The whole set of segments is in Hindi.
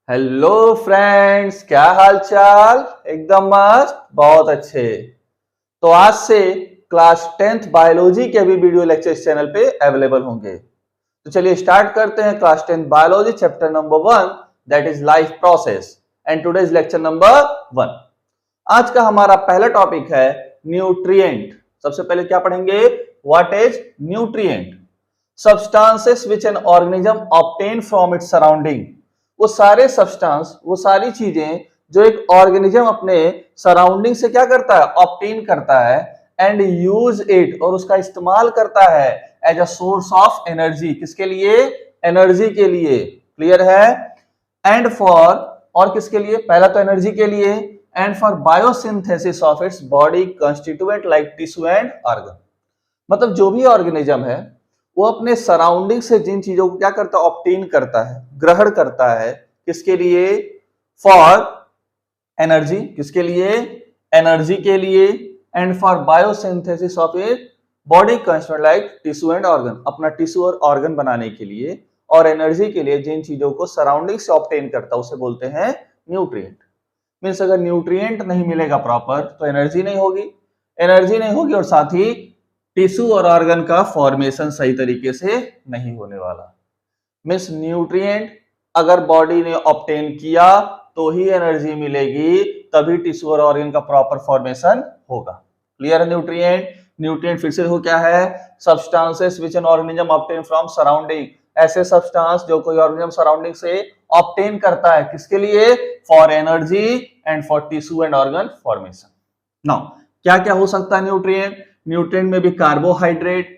हेलो फ्रेंड्स, क्या हाल चाल। एकदम मस्त, बहुत अच्छे। तो आज से क्लास 10th बायोलॉजी के भी वीडियो लेक्चर इस चैनल पे अवेलेबल होंगे। तो चलिए स्टार्ट करते हैं class 10th biology chapter number 1, that is life process, and today's lecture number 1। आज का हमारा पहला टॉपिक है न्यूट्रिएंट। सबसे पहले क्या पढ़ेंगे? What is nutrient? Substances which an organism obtain from its surrounding. वो सारे सब्सटेंस, वो सारी चीजें जो एक ऑर्गेनिज्म अपने सराउंडिंग से क्या करता है? ऑब्टेन करता है एंड यूज इट, और उसका इस्तेमाल करता है as a source of energy. किसके लिए? एनर्जी के लिए। क्लियर है? एंड फॉर, और किसके लिए? पहला तो एनर्जी के लिए, and for biosynthesis of its body constituent like tissue and organ. मतलब जो भी ऑर्गेनिज्म है वो अपने सराउंडिंग से जिन चीजों को क्या करता है? ऑब्टेन करता है, ग्रहण करता है। किसके लिए? For energy. किसके लिए? एनर्जी के लिए। And for biosynthesis of a body constituent like tissue and organ, अपना टिश्यू और ऑर्गन बनाने के लिए, और एनर्जी के लिए जिन चीजों को सराउंडिंग से ऑब्टेन करता है उसे बोलते हैं न्यूट्रिएंट। मीन्स अगर न्यूट्रिएंट नहीं मिलेगा प्रॉपर तो एनर्जी नहीं होगी, एनर्जी नहीं होगी और साथ ही टिश्यू और ऑर्गन का फॉर्मेशन सही तरीके से नहीं होने वाला। मीन्स न्यूट्रिएंट अगर बॉडी ने ऑब्टेन किया तो ही एनर्जी मिलेगी, तभी टिश्यू और ऑर्गन का प्रॉपर फॉर्मेशन होगा। क्लियर है? न्यूट्रिएंट, न्यूट्रिएंट फिर से हो क्या है? Substances which an organism obtain from surrounding. ऐसे सब्सटेंस जो कोई ऑर्गेनिज्म सराउंडिंग से ऑब्टेन करता है। किसके लिए? For energy and for tissue and organ formation. Now क्या क्या हो सकता है न्यूट्रिएंट? न्यूट्रिएंट में भी carbohydrate,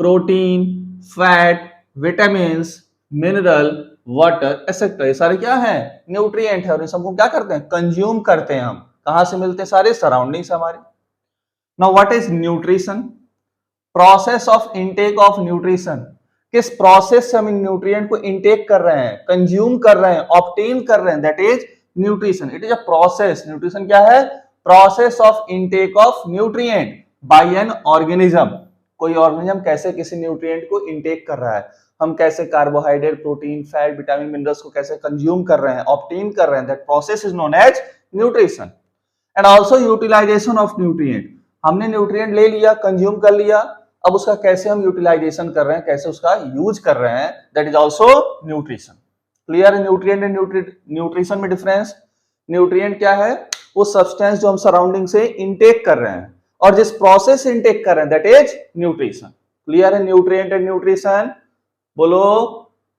protein, fat, vitamins, mineral, water etcetera, ये सारे क्या है? न्यूट्रिएंट है। और इन सबको क्या करते हैं? कंज्यूम करते हैं हम। कहां से मिलते हैं? सारे सराउंडिंग से हमारे। Now what is nutrition? Process of intake of nutrition. किस प्रोसेस से हम इन न्यूट्रिएंट को इनटेक कर रहे हैं, कंज्यूम कर रहे हैं, ऑब्टेन कर रहे हैं, that is nutrition. It is a process. Nutrition क्या है? Process of intake of nutrient by an organism. कोई ऑर्गेनिज्म कैसे किसी न्यूट्रिएंट को इनटेक कर रहा है, हम कैसे carbohydrate, protein, fat, vitamin, minerals को कैसे कंज्यूम कर रहे हैं, ऑब्टेन कर रहे हैं, that process is known as nutrition. And also utilization of nutrient. हमने न्यूट्रिएंट ले लिया, कंज्यूम कर लिया, अब उसका कैसे हम यूटिलाइजेशन कर रहे हैं, कैसे उसका यूज कर रहे हैं, that is also nutrition. Clear है? न्यूट्रिएंट एंड न्यूट्रिशन में डिफरेंस। न्यूट्रिएंट क्या है? वो सब्सटेंस जो हम सराउंडिंग से इनटेक कर रहे हैं, और जिस प्रोसेस से इनटेक कर रहे हैं, दैट इज न्यूट्रिशन। क्लियर है? Nutrient and nutrition. बोलो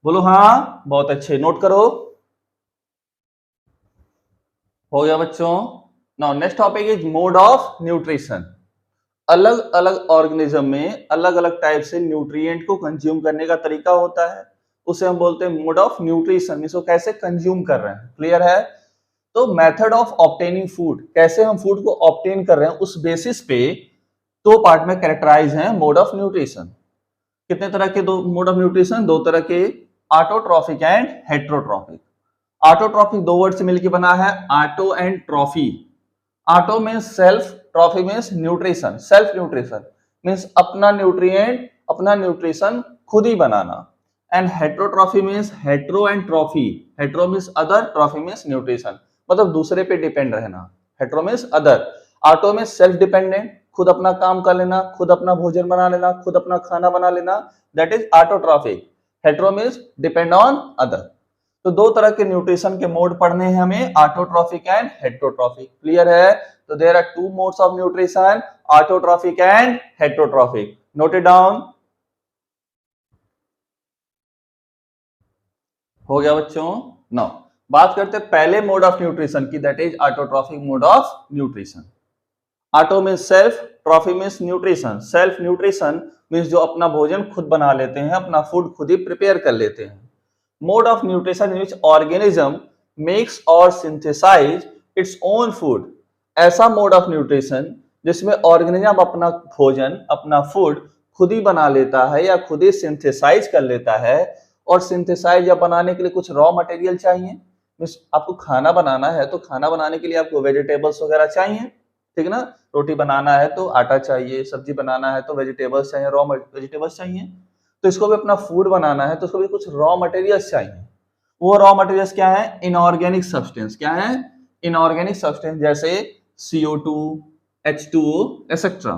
बोलो हाँ, बहुत अच्छे, नोट करो। हो गया बच्चों? Now next topic is mode of nutrition. अलग अलग ऑर्गेनिज्म में अलग अलग टाइप से न्यूट्रिएंट को कंज्यूम करने का तरीका होता है, उसे हम बोलते हैं मोड ऑफ न्यूट्रिशन। इसको कैसे कंज्यूम कर रहे हैं। क्लियर है? तो मेथड ऑफ ऑब्टेनिंग फूड, कैसे हम फूड को ऑब्टेन कर रहे हैं, उस बेसिस पे दो पार्ट में कैरेक्टराइज हैं मोड ऑफ न्यूट्रिशन। कितने तरह के दो मोड ऑफ न्यूट्रिशन? दो तरह के, ऑटोट्रॉफिक एंड हेट्रोट्रॉफिक। ऑटोट्रॉफिक दो वर्ड से मिलकर बना है, auto and trophy. Auto means self, trophy means nutrition, self nutrition means अपना न्यूट्रिएंट, अपना न्यूट्रिशन खुद ही बनाना। And heterotrophy means hetero and trophy. Hetero means other, trophy means nutrition, मतलब दूसरे पे डिपेंड रहना। Hetero means other, auto means self dependent, खुद अपना काम कर लेना, खुद अपना भोजन बना लेना, खुद अपना खाना बना लेना, that is autotrophic. Hetero means depend on other. तो दो तरह के न्यूट्रिशन के मोड पढ़ने हैं हमें, ऑटोट्रॉफिक एंड हेट्रोट्रॉफिक। क्लियर है? तो there are two modes of nutrition, autotrophic and heterotrophic. Note it down. हो गया बच्चों? नाउ बात करते हैं पहले मोड ऑफ न्यूट्रिशन की, that is autotrophic mode of nutrition. Auto means self, trophy means nutrition. Self nutrition means जो अपना भोजन खुद बना लेते हैं, अपना फूड खुद ही प्रिपेयर कर लेते हैं। Mode of nutrition in which organism makes और सिंथेसाइज इट्स ओन फूड। ऐसा मोड ऑफ न्यूट्रिशन जिसमें ऑर्गेनिज्म अपना भोजन, अपना फूड खुद ही बना लेता है या खुद ही सिंथेसाइज कर लेता है। और सिंथेसाइज या बनाने के लिए कुछ रॉ मटेरियल चाहिए। मीन्स आपको खाना बनाना है तो खाना बनाने के लिए आपको वेजिटेबल्स वगैरह चाहिए, ठीक है ना? रोटी बनाना है तो आटा चाहिए, सब्जी बनाना है तो वेजिटेबल्स चाहिए, रॉ वेजिटेबल्स चाहिए। तो इसको भी अपना फूड बनाना है तो इसको भी कुछ रॉ मटेरियल्स चाहिए। वो रॉ मटेरियल्स क्या है? Inorganic substance. क्या है? इनऑर्गेनिक सब्सटेंस, जैसे CO2, H2O एक्सेट्रा।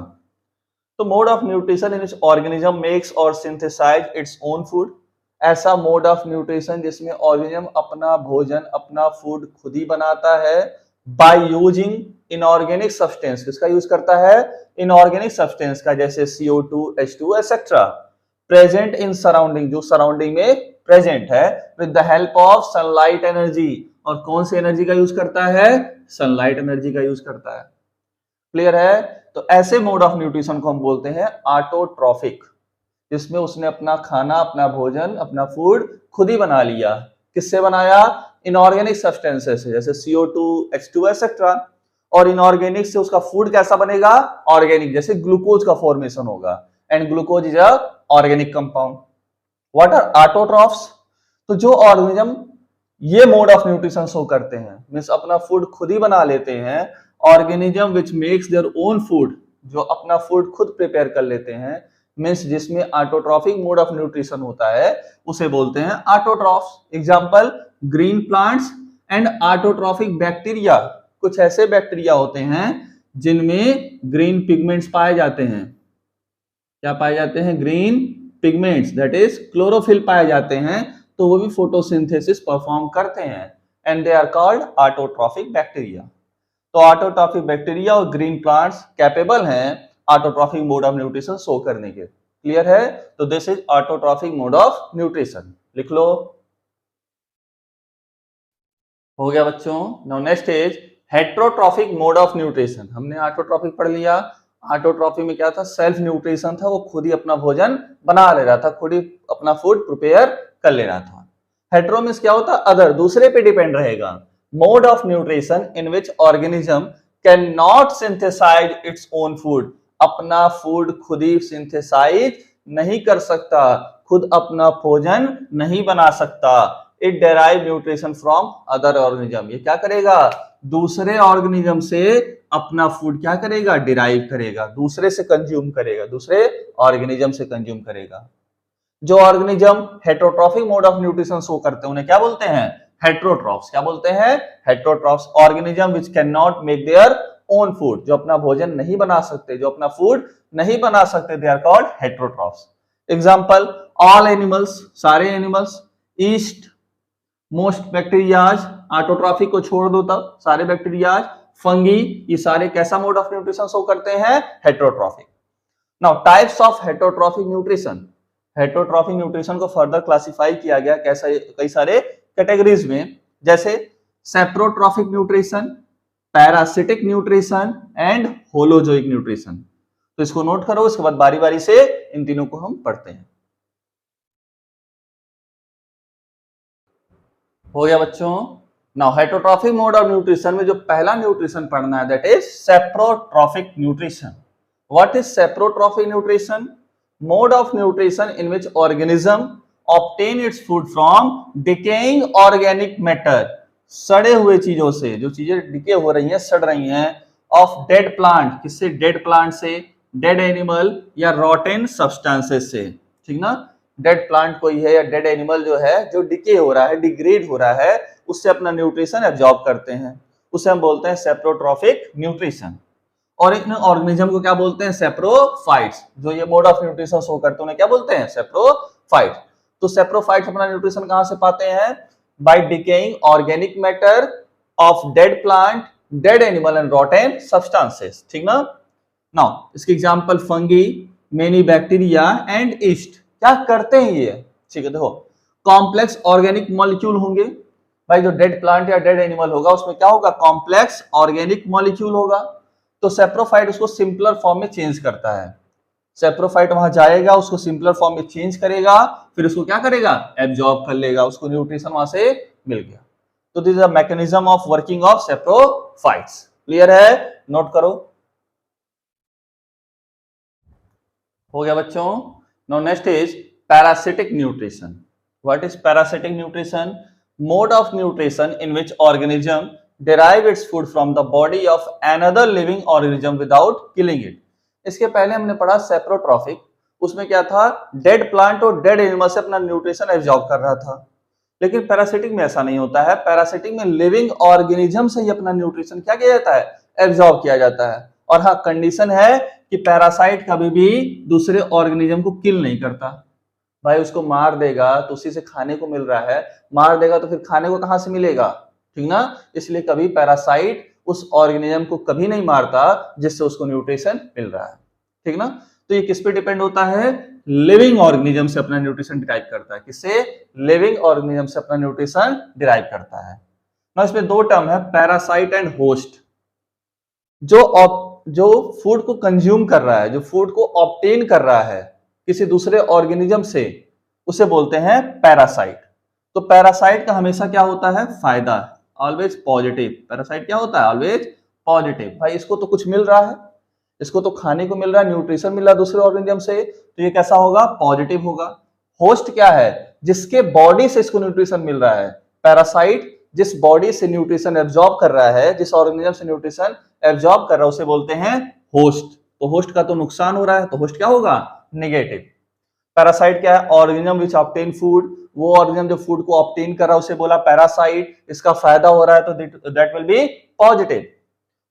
तो mode of nutrition in which organism makes और सिंथेसाइज इट्स ओन फूड। ऐसा मोड ऑफ न्यूट्रिशन जिसमें ऑर्गेनिज्म अपना भोजन, अपना फूड खुद ही बनाता है बाय यूजिंग इनऑर्गेनिक सब्सटेंस। किसका यूज करता है? इनऑर्गेनिक सब्सटेंस का, जैसे CO2, H2O etcetera, present in surrounding, जो सराउंडिंग में प्रेजेंट है, with the help of sunlight energy. और कौन सी एनर्जी का यूज करता है? सनलाइट एनर्जी का यूज करता है। क्लियर है? तो ऐसे मोड ऑफ न्यूट्रिशन को हम बोलते हैं ऑटोट्रॉफिक, जिसमें उसने अपना खाना, अपना भोजन, अपना फूड खुद ही बना लिया। किससे बनाया? इनऑर्गेनिक सब्सटेंसेस से, जैसे CO2, H2O एक्सेट्रा। और इनऑर्गेनिक से उसका फूड कैसा बनेगा? ऑर्गेनिक, जैसे ग्लूकोज का फॉर्मेशन होगा, and glucose is a organic compound. What are autotrophs? तो जो ऑर्गेनिज्म ये मोड ऑफ न्यूट्रिशन शो करते हैं, मींस अपना फूड खुद ही बना लेते हैं, organism which makes their own food, जो अपना फूड खुद प्रिपेयर कर लेते हैं, मींस जिसमें ऑटोट्रॉफिक मोड ऑफ न्यूट्रिशन होता है, उसे बोलते हैं autotrophs. Example, green plants and autotrophic bacteria. कुछ ऐसे बैक्टीरिया होते हैं जिनमें ग्रीन पिगमेंट्स पाए जाते हैं। क्या पाए जाते हैं? Green pigments, that is chlorophyll पाए जाते हैं। तो वो भी फोटोसिंथेसिस परफॉर्म करते हैं, and they are called autotrophic bacteria. तो ऑटोट्रॉफिक बैक्टीरिया और ग्रीन प्लांट्स कैपेबल हैं autotrophic mode of nutrition show करने के। क्लियर है? तो this is autotrophic mode of nutrition. लिख लो। हो गया बच्चों। Now next is heterotrophic mode of nutrition. हमने ऑटोट्रॉफिक पढ़ लिया। ऑटोट्रॉफिक में क्या था? सेल्फ न्यूट्रिशन था, वो खुद ही अपना भोजन बना ले रहा था, खुद ही अपना फूड प्रिपेयर कर ले रहा था। हेट्रो मींस क्या होता? अदर, दूसरे पे डिपेंड रहेगा। Mode of nutrition in which organism can not synthesize its own food. अपना फूड खुद ही सिंथेसाइज नहीं कर सकता, खुद अपना भोजन नहीं बना सकता। It derive nutrition from other organism. ये क्या करेगा? दूसरे ऑर्गेनिज्म से अपना फूड क्या करेगा? डिराइव करेगा, दूसरे से कंज्यूम करेगा, दूसरे ऑर्गेनिज्म से कंज्यूम करेगा। जो organism heterotrophic mode of nutrition show करते हैं उन्हें क्या बोलते हैं? हेट्रोट्रॉफ्स। क्या बोलते हैं? Heterotrophs. Organism which can not make their own food, जो अपना भोजन नहीं बना सकते, जो अपना फूड नहीं बना सकते, they are called heterotrophs. Example, all animals, सारे animals. Yeast most bacterias, autotrophic को छोड़ दो तब, सारे बैक्टीरियाज। फंगी, ये सारे कैसा मोड ऑफ न्यूट्रिशन शो करते हैं? Heterotrophic. Now types of heterotrophic nutrition. Heterotrophic nutrition को फर्दर क्लासिफाई किया गया कैसा? कई सारे कैटेगरीज में, जैसे saprotrophic nutrition, parasitic nutrition and holozoic nutrition. तो इसको नोट करो, इसके बाद बारी बारी से इन तीनों को हम पढ़ते हैं। हो गया बच्चों। Now heterotrophic mode of nutrition में जो पहला न्यूट्रिशन पढ़ना है, that is saprotrophic nutrition. What is saprotrophic nutrition? Mode of nutrition in which organism obtain its food from decaying organic matter. सड़े हुए चीजों से, जो चीजें डिके हो रही हैं, सड़ रही हैं, ऑफ डेड प्लांट। किससे? डेड प्लांट से, डेड एनिमल या रॉटेन सब्सटेंसेस से। ठीक ना? डेड प्लांट कोई है या डेड एनिमल जो है, जो डिके हो रहा है, डिग्रेड हो रहा है, उससे अपना न्यूट्रिशन एब्जॉर्ब करते हैं, उसे हम बोलते हैं सेप्रोट्रॉफिक न्यूट्रिशन। और इन ऑर्गेनिज्म को क्या बोलते हैं? सेप्रोफाइट्स। जो ये मोड ऑफ न्यूट्रिशन शो करते हैं उन्हें क्या बोलते हैं? सेप्रोफाइट्स। तो सेप्रोफाइट्स अपना न्यूट्रिशन कहां से पाते हैं? By decaying organic matter of dead plant, dead animal and rotten substances. ठीक ना? नाउ इसके example, fungi, many bacteria and yeast. क्या करते हैं ये? ठीक है, देखो, कॉम्प्लेक्स ऑर्गेनिक मॉलिक्यूल होंगे। भाई जो डेड प्लांट या डेड एनिमल होगा उसमें क्या होगा? कॉम्प्लेक्स ऑर्गेनिक मॉलिक्यूल होगा। तो सेप्रोफाइट उसको सिंपलर फॉर्म में चेंज करता है। सेप्रोफाइट वहां जाएगा, उसको सिंपलर फॉर्म में चेंज करेगा, फिर उसको क्या करेगा? एब्जॉर्ब कर लेगा, उसको न्यूट्रिशन वहां से मिल गया। तो this is a mechanism of working of saprophytes. Clear है? नोट करो। हो गया बच्चों। Now next is parasitic nutrition. What is parasitic nutrition? Mode of nutrition in which organism derive its food from the body of another living organism without killing it. इसके पहले हमने पढ़ा सेप्रोट्रॉफिक, उसमें क्या था? डेड प्लांट और डेड एनिमल से अपना न्यूट्रिशन एब्जॉर्ब कर रहा था। लेकिन पैरासिटिक में ऐसा नहीं होता है। पैरासिटिक में लिविंग ऑर्गेनिज्म से ही अपना न्यूट्रिशन क्या किया जाता है, एब्जॉर्ब किया जाता है। और हाँ, कंडीशन है कि पैरासाइट कभी भी दूसरे ऑर्गेनिज्म को किल नहीं करता। भाई उसको मार देगा तो उसी से खाने को मिल रहा है, मार देगा तो फिर खाने को कहां से मिलेगा, ठीक ना। इसलिए कभी पैरासाइट उस ऑर्गेनिज्म को कभी नहीं मारता जिससे उसको न्यूट्रिशन मिल रहा है, ठीक ना। तो ये किस पे डिपेंड होता है, लिविंग ऑर्गेनिज्म से अपना न्यूट्रिशन डिराइव करता है। किससे, लिविंग ऑर्गेनिज्म से अपना न्यूट्रिशन डिराइव करता है ना। इसमें दो टर्म है, पैरासाइट एंड होस्ट। जो फूड को कंज्यूम कर रहा है, जो फूड को ऑब्टेन कर रहा है किसी दूसरे ऑर्गेनिज्म से, उसे बोलते हैं पैरासाइट। तो पैरासाइट का हमेशा क्या होता है, फायदा, ऑलवेज पॉजिटिव। पैरासाइट क्या होता है, ऑलवेज पॉजिटिव। भाई इसको तो कुछ मिल रहा है, इसको तो खाने को मिल रहा है, न्यूट्रिशन मिल रहा है दूसरे ऑर्गेनिज्म से, तो ये कैसा होगा, पॉजिटिव होगा। होस्ट क्या है, जिसके बॉडी से इसको न्यूट्रिशन मिल रहा है। पैरासाइट जिस बॉडी से न्यूट्रिशन एब्जॉर्ब कर रहा है, जिस ऑर्गेनिज्म से न्यूट्रिशन एब्जॉर्ब कर रहा है, उसे बोलते हैं होस्ट। तो होस्ट का तो नुकसान हो रहा है, तो होस्ट क्या होगा, नेगेटिव। पैरासाइट क्या है, ऑर्गेनिज्म विच ऑब्टेन फूड, वो ऑर्गेनिज्म जो फूड को ऑब्टेन कर रहा है उसे बोला पैरासाइट। इसका फायदा हो रहा है तो that will be positive.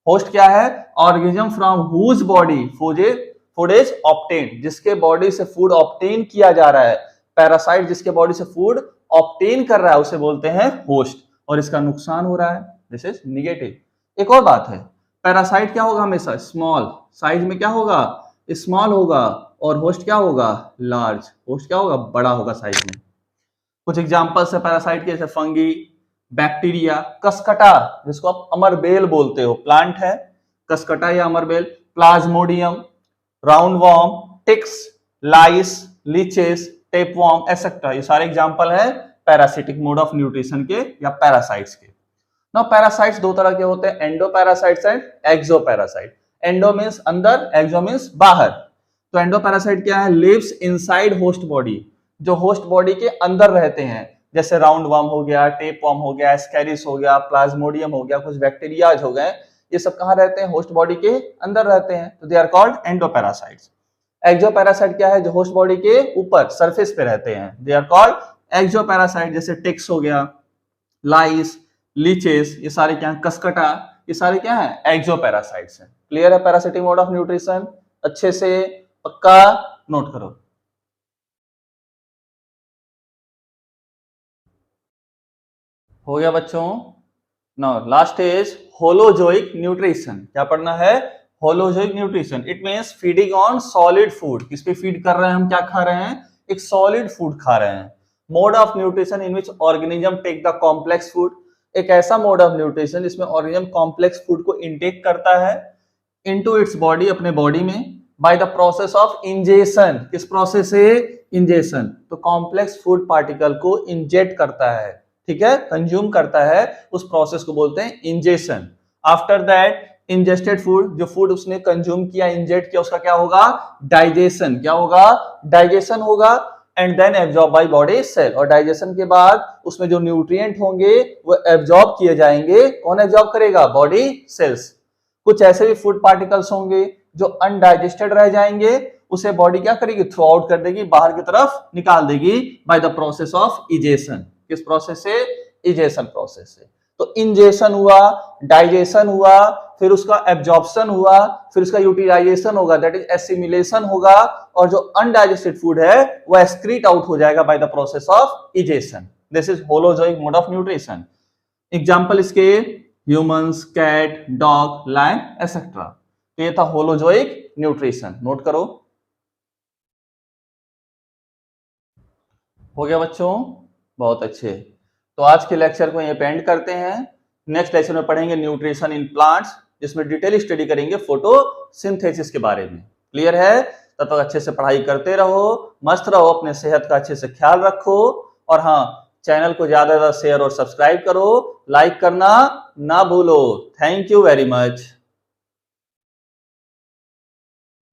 Host क्या है, organism from whose body food is obtain, जिसके बॉडी से फूड ऑब्टेन किया जा रहा है। पैरासाइट जिसके बॉडी से फूड ऑब्टेन कर रहा है उसे बोलते हैं होस्ट, और इसका नुकसान हो रहा है, दिस इज नेगेटिव। एक और बात है, पैरासाइट क्या होगा, हमेशा स्मॉल साइज में क्या होगा, स्मॉल होगा, और होस्ट क्या होगा, लार्ज। होस्ट क्या होगा, बड़ा होगा साइज में। कुछ एग्जांपल्स है पैरासाइट के, जैसे फंगी, बैक्टीरिया, कसकटा जिसको आप अमरबेल बोलते हो, प्लांट है कसकटा या अमरबेल, प्लाज्मोडियम, राउंडवॉर्म, टिक्स, लाइस, लीचेस, टेपवॉर्म एसेट्रा, ये सारे एग्जांपल है पैरासिटिक मोड ऑफ न्यूट्रिशन के या पैरासाइट्स के। नाउ पैरासाइट्स दो तरह के होते हैं, एंडोपैरासाइट्स एंड एक्सोपैरासाइट। एंडो मींस अंदर, एक्सो मींस बाहर। तो एंडोपैरासाइट क्या है, लिव्स इनसाइड होस्ट बॉडी, जो होस्ट बॉडी के अंदर रहते हैं, जैसे राउंडवॉर्म हो गया, टेपवॉर्म हो गया, एस्कैरिस हो गया, प्लाज्मोडियम हो गया, कुछ बैक्टीरियाज हो गए, ये सब कहां रहते हैं, होस्ट बॉडी के अंदर रहते हैं, तो दे आर कॉल्ड एंडोपैरासाइट्स। एक्सोपैरासाइट क्या है, जो होस्ट बॉडी के ऊपर सरफेस पे रहते हैं, दे आर कॉल्ड एक्सोपैरासाइट। जैसे टिक्स हो गया, लाइस, लीचेस, ये सारे क्या है, कसकटा, ये सारे क्या है, एक्सोपैरासाइट्स हैं। क्लियर है पैरासिटिक मोड ऑफ न्यूट्रिशन, अच्छे से पक्का नोट करो। हो गया बच्चों। Now last is holozoic nutrition. क्या पढ़ना है, holozoic nutrition. It means feeding on solid food. किस पे फीड कर रहे हैं हम, क्या खा रहे हैं, एक सॉलिड फूड खा रहे हैं। Mode of nutrition in which organism take the complex food, एक ऐसा मोड ऑफ न्यूट्रिशन जिसमें ऑर्गेनिज्म कॉम्प्लेक्स फूड को इनटेक करता है इनटू इट्स बॉडी, अपने बॉडी में, by the process of ingestion. किस प्रोसेस से, इंजेशन। तो कॉम्प्लेक्स फूड पार्टिकल को इंजेक्ट करता है, ठीक है, कंज्यूम करता है, उस प्रोसेस को बोलते हैं ingestion. After that ingested food, जो फूड उसने कंज्यूम किया, इंजेक्ट किया, उसका क्या होगा, डाइजेशन। क्या होगा, डाइजेशन होगा। And then absorb by body cell, और डाइजेशन के बाद उसमें जो न्यूट्रिएंट होंगे वो एब्जॉर्ब किए जाएंगे। कौन एब्जॉर्ब करेगा, बॉडी सेल्स। कुछ ऐसे भी फूड पार्टिकल्स होंगे जो अनडाइजेस्टेड रह जाएंगे, उसे बॉडी क्या करेगी, थ्रू आउट कर देगी, बाहर की तरफ निकाल देगी, bye the process of egestion. किस प्रोसेस से, इजेशन प्रोसेस से। तो इंजेशन हुआ, डाइजेशन हुआ, फिर उसका एब्जॉर्प्शन हुआ, फिर उसका यूटिलाइजेशन होगा, दैट इज एसिमिलेशन होगा, और जो अनडाइजेस्टेड फूड है वो एक्सक्रीट आउट हो जाएगा by the process of egestion. This is holozoic mode of nutrition. Example इसके humans, cat, dog, lion etcetera. तो ये था होलोजोइक न्यूट्रिशन, नोट करो। हो गया बच्चों, बहुत अच्छे। तो आज के लेक्चर को यहीं पे एंड करते हैं। नेक्स्ट लेक्चर में पढ़ेंगे न्यूट्रिशन इन प्लांट्स, जिसमें डिटेल स्टडी करेंगे फोटोसिंथेसिस के बारे में। क्लियर है, तब तक अच्छे से पढ़ाई करते रहो, मस्त रहो, अपने सेहत का अच्छे से ख्याल रखो, और हाँ, चैनल को ज्यादा से ज्यादा शेयर और सब्सक्राइब करो, लाइक करना ना भूलो। Thank you very much.